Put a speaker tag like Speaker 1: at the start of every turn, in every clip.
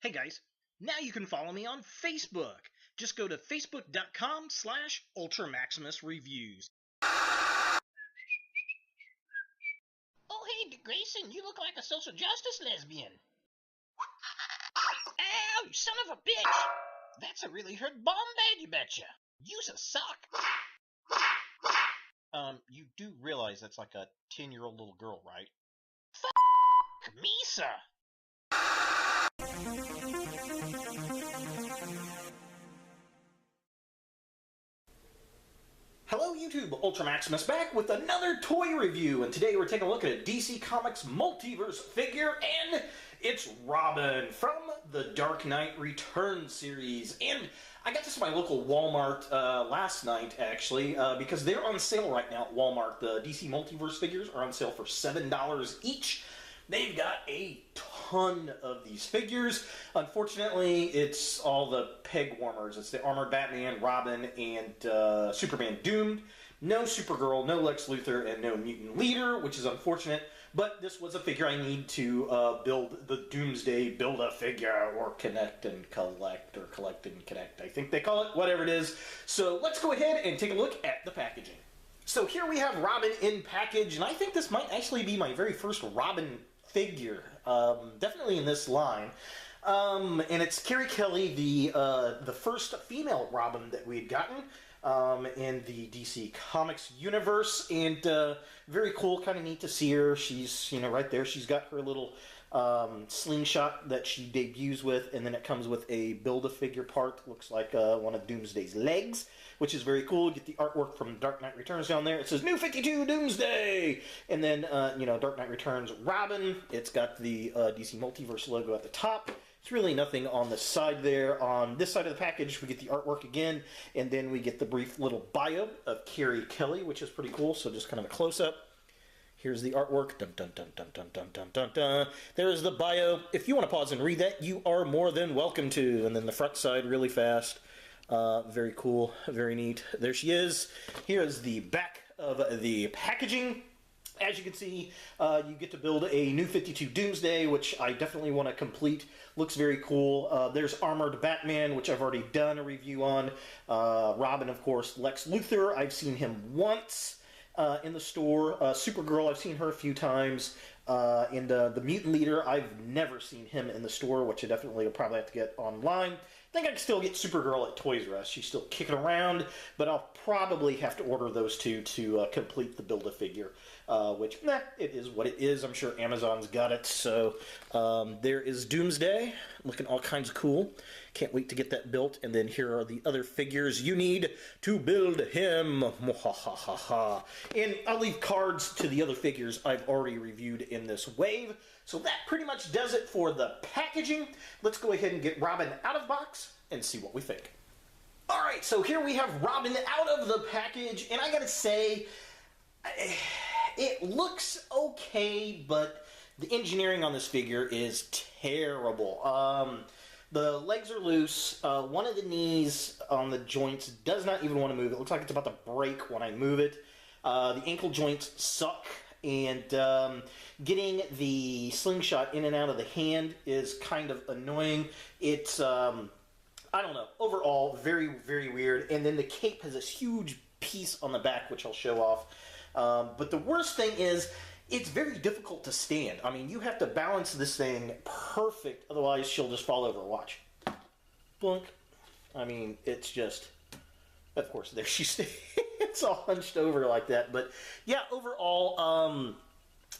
Speaker 1: Hey guys, now you can follow me on Facebook. Just go to facebook.com/UltraMaximusReviews.
Speaker 2: Oh, hey, Grayson, you look like a social justice lesbian. Ow, you son of a bitch! That's a really hurt bomb bag, you betcha. Use a sock.
Speaker 1: You do realize that's like a 10-year-old little girl, right?
Speaker 2: F*** Misa!
Speaker 1: Hello YouTube, Ultra Maximus back with another toy review, and today we're taking a look at a DC Comics Multiverse figure, and it's Robin from the Dark Knight Returns series. And I got this at my local Walmart last night, actually, because they're on sale right now at Walmart. The DC Multiverse figures are on sale for $7 each. They've got a ton of these figures. Unfortunately, it's all the peg warmers. It's the Armored Batman, Robin, and Superman Doomed. No Supergirl, no Lex Luthor, and no Mutant Leader, which is unfortunate. But this was a figure I need to build the Doomsday Build-A-Figure, or Connect and Collect, or Collect and Connect, I think they call it, whatever it is. So let's go ahead and take a look at the packaging. So here we have Robin in package, and I think this might actually be my very first Robin figure, definitely in this line, and it's Carrie Kelley, the first female Robin that we had gotten in the DC Comics universe, and very cool, kind of neat to see her. She's, you know, right there. She's got her little slingshot that she debuts with, and then it comes with a Build-A-Figure part. Looks like one of Doomsday's legs, which is very cool. Get the artwork from Dark Knight Returns down there. It says New 52 Doomsday, and then you know, Dark Knight Returns Robin. It's got the DC Multiverse logo at the top. It's really nothing on the side there. On this side of the package, we get the artwork again, and then we get the brief little bio of Carrie Kelley, which is pretty cool. So just kind of a close-up. Here's the artwork. Dun, dun, dun, dun, dun, dun, dun, dun, dun. There's the bio. If you want to pause and read that, you are more than welcome to. And then the front side really fast. Very cool. Very neat. There she is. Here's the back of the packaging. As you can see, you get to build a New 52 Doomsday, which I definitely want to complete. Looks very cool. There's Armored Batman, which I've already done a review on. Robin, of course. Lex Luthor, I've seen him once in the store. Supergirl, I've seen her a few times. And the Mutant Leader, I've never seen him in the store, which I definitely will probably have to get online. I think I can still get Supergirl at Toys R Us. She's still kicking around, but I'll probably have to order those two to complete the Build-A-Figure, which, it is what it is. I'm sure Amazon's got it. So there is Doomsday, looking all kinds of cool. Can't wait to get that built. And then here are the other figures you need to build him. And I'll leave cards to the other figures I've already reviewed in this wave. So that pretty much does it for the packaging. Let's go ahead and get Robin out of the box and see what we think. Alright, so here we have Robin out of the package, and I gotta say, it looks okay, but the engineering on this figure is terrible. The legs are loose. One of the knees on the joints does not even want to move. It looks like it's about to break when I move it. The ankle joints suck, and getting the slingshot in and out of the hand is kind of annoying. It's, I don't know, overall very, very weird. And then the cape has this huge piece on the back, which I'll show off. But the worst thing is, it's very difficult to stand. I mean, you have to balance this thing perfect, otherwise she'll just fall over. Watch. Blunk. I mean, it's just, of course, there she stays. It's all hunched over like that. But yeah, overall,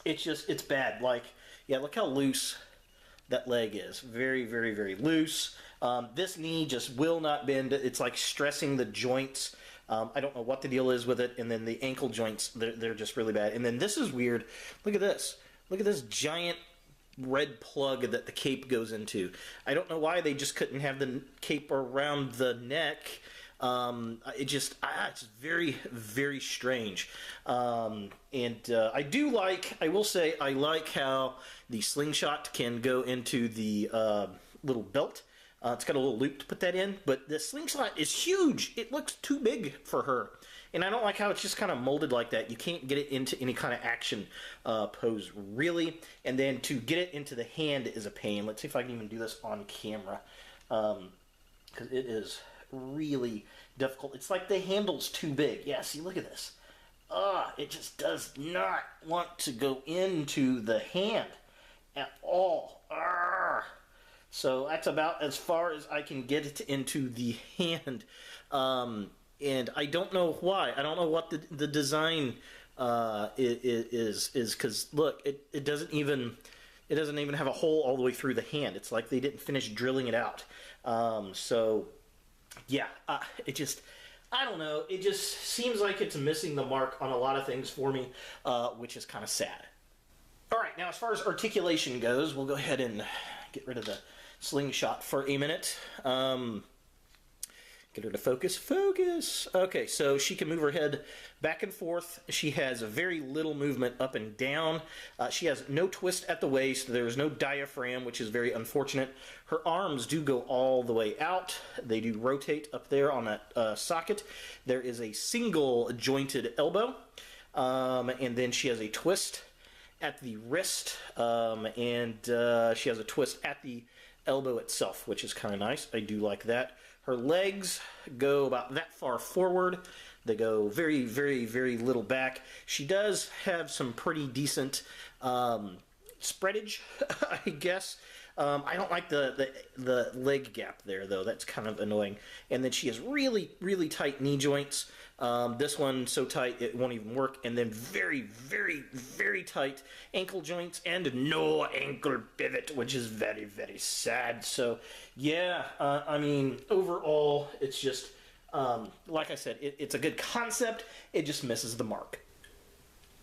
Speaker 1: it's bad. Like, yeah, look how loose that leg is. Very, very, very loose. This knee just will not bend. It's like stressing the joints. I don't know what the deal is with it. And then the ankle joints, they're just really bad. And then this is weird. Look at this. Look at this giant red plug that the cape goes into. I don't know why they just couldn't have the cape around the neck. It's very, very strange. I do like, I will say, I like how the slingshot can go into the little belt. It's got a little loop to put that in, but the slingshot is huge. It looks too big for her. And I don't like how it's just kind of molded like that. You can't get it into any kind of action pose, really. And then to get it into the hand is a pain. Let's see if I can even do this on camera. Because it is really difficult. It's like the handle's too big. Yeah, see, look at this. It just does not want to go into the hand at all. So that's about as far as I can get it into the hand. And I don't know why. I don't know what the design is because look, it doesn't even have a hole all the way through the hand. It's like they didn't finish drilling it out. So yeah, I don't know. It just seems like it's missing the mark on a lot of things for me, which is kind of sad. All right, now as far as articulation goes, we'll go ahead and get rid of the slingshot for a minute. Get her to focus. Okay, so she can move her head back and forth. She has very little movement up and down. She has no twist at the waist. There's no diaphragm, which is very unfortunate. Her arms do go all the way out. They do rotate up there on that socket. There is a single jointed elbow, and then she has a twist at the wrist, and she has a twist at the elbow itself, which is kind of nice. I do like that. Her legs go about that far forward. They go very, very, very little back. She does have some pretty decent spreadage, I guess. I don't like the leg gap there, though. That's kind of annoying. And then she has really, really tight knee joints. This one so tight it won't even work. And then very, very, very tight ankle joints and no ankle pivot, which is very, very sad. So, yeah, I mean, overall, it's just, like I said, it's a good concept. It just misses the mark.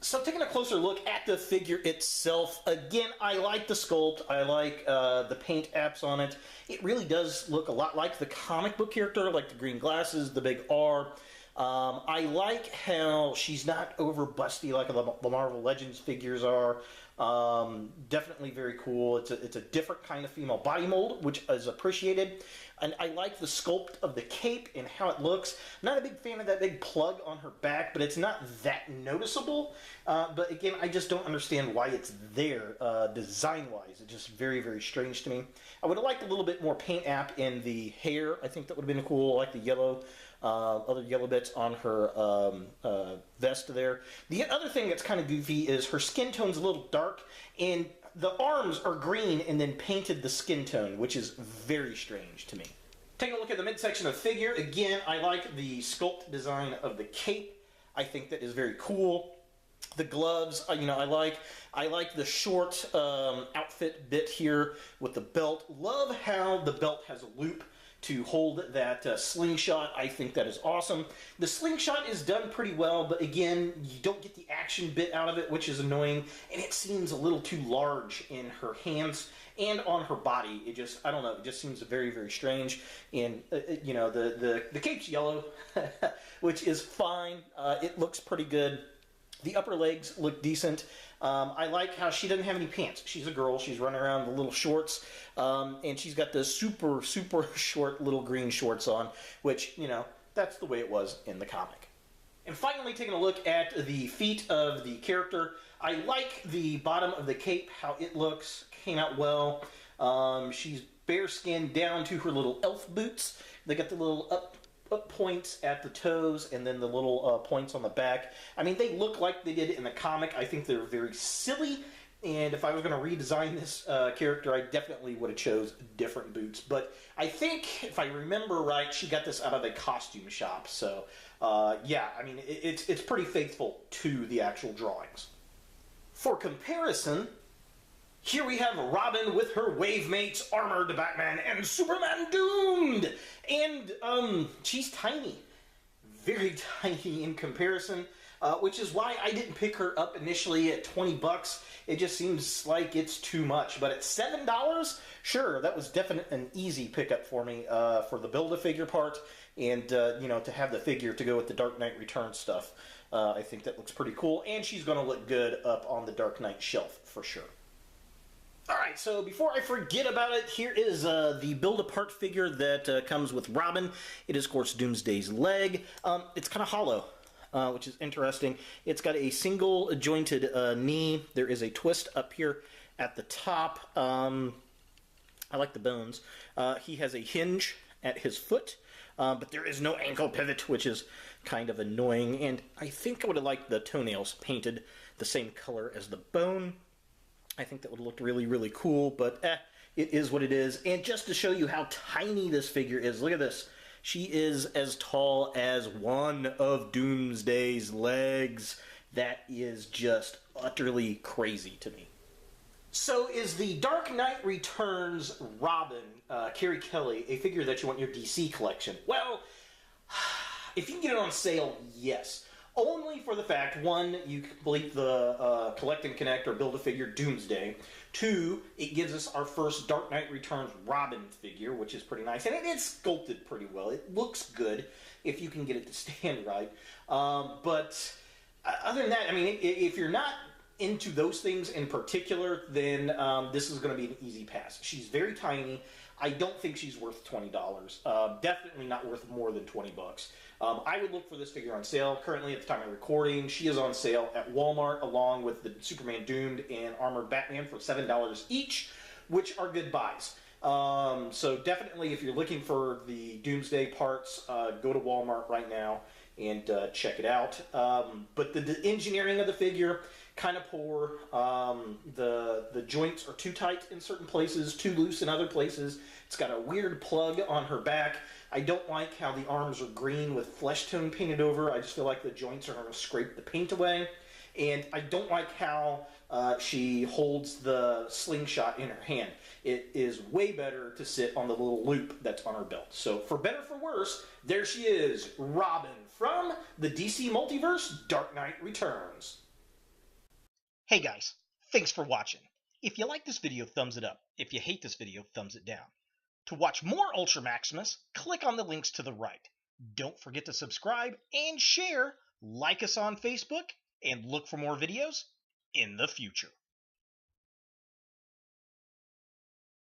Speaker 1: So taking a closer look at the figure itself, again, I like the sculpt. I like the paint apps on it. It really does look a lot like the comic book character, like the green glasses, the big R. I like how she's not over busty like the Marvel Legends figures are. Definitely very cool. It's a different kind of female body mold, which is appreciated. And I like the sculpt of the cape and how it looks. Not a big fan of that big plug on her back, but it's not that noticeable. But again, I just don't understand why it's there design-wise. It's just very, very strange to me. I would have liked a little bit more paint app in the hair. I think that would have been cool. I like the yellow, other yellow bits on her vest there. The other thing that's kind of goofy is her skin tone's a little dark, and the arms are green and then painted the skin tone, which is very strange to me. Taking a look at the midsection of the figure, again, I like the sculpt design of the cape. I think that is very cool. The gloves, I like the short outfit bit here with the belt. Love how the belt has a loop to hold that slingshot. I think that is awesome. The slingshot is done pretty well, but again, you don't get the action bit out of it, which is annoying, and it seems a little too large in her hands and on her body. It just, I don't know, it just seems very, very strange. And, the cape's yellow, which is fine. It looks pretty good. The upper legs look decent. I like how she doesn't have any pants. She's a girl. She's running around in the little shorts. And she's got the super, super short little green shorts on, which, that's the way it was in the comic. And finally, taking a look at the feet of the character, I like the bottom of the cape, how it looks. Came out well. She's bare skinned down to her little elf boots. They got the little up points at the toes and then the little points on the back. I mean, they look like they did in the comic. I think they're very silly, and if I was going to redesign this character, I definitely would have chose different boots. But I think, if I remember right, she got this out of a costume shop. So, yeah, I mean, it's pretty faithful to the actual drawings. For comparison, here we have Robin with her wave mates, Armored Batman and Superman Doomed! And, she's tiny. Very tiny in comparison, which is why I didn't pick her up initially at $20. It just seems like it's too much. But at $7, sure, that was definitely an easy pickup for me for the Build-A-Figure part. And, to have the figure to go with the Dark Knight Returns stuff. I think that looks pretty cool. And she's going to look good up on the Dark Knight shelf, for sure. Alright, so before I forget about it, here is the build-apart figure that comes with Robin. It is, of course, Doomsday's leg. It's kind of hollow. which is interesting. It's got a single jointed knee. There is a twist up here at the top. I like the bones. He has a hinge at his foot, but there is no ankle pivot, which is kind of annoying. And I think I would have liked the toenails painted the same color as the bone. I think that would have looked really, really cool, but it is what it is. And just to show you how tiny this figure is, look at this. She is as tall as one of Doomsday's legs. That is just utterly crazy to me. So is the Dark Knight Returns Robin, Carrie Kelley, a figure that you want in your DC collection? Well, if you can get it on sale, yes. Only for the fact, one, you complete the Collect and Connect or Build-A-Figure Doomsday. Two, it gives us our first Dark Knight Returns Robin figure, which is pretty nice. And it's sculpted pretty well. It looks good if you can get it to stand right. But other than that, I mean, if you're not into those things in particular, then this is going to be an easy pass. She's very tiny. I don't think she's worth $20. Definitely not worth more than $20. I would look for this figure on sale. Currently, at the time of recording, she is on sale at Walmart along with the Superman Doomed and Armored Batman for $7 each, which are good buys. So definitely, if you're looking for the Doomsday parts, go to Walmart right now and check it out. But the engineering of the figure, kind of poor. The joints are too tight in certain places, too loose in other places. It's got a weird plug on her back. I don't like how the arms are green with flesh tone painted over. I just feel like the joints are going to scrape the paint away. And I don't like how she holds the slingshot in her hand. It is way better to sit on the little loop that's on her belt. So for better or for worse, there she is, Robin from the DC Multiverse Dark Knight Returns.
Speaker 2: Hey guys, thanks for watching. If you like this video, thumbs it up. If you hate this video, thumbs it down. To watch more Ultra Maximus, click on the links to the right. Don't forget to subscribe and share, like us on Facebook, and look for more videos in the future.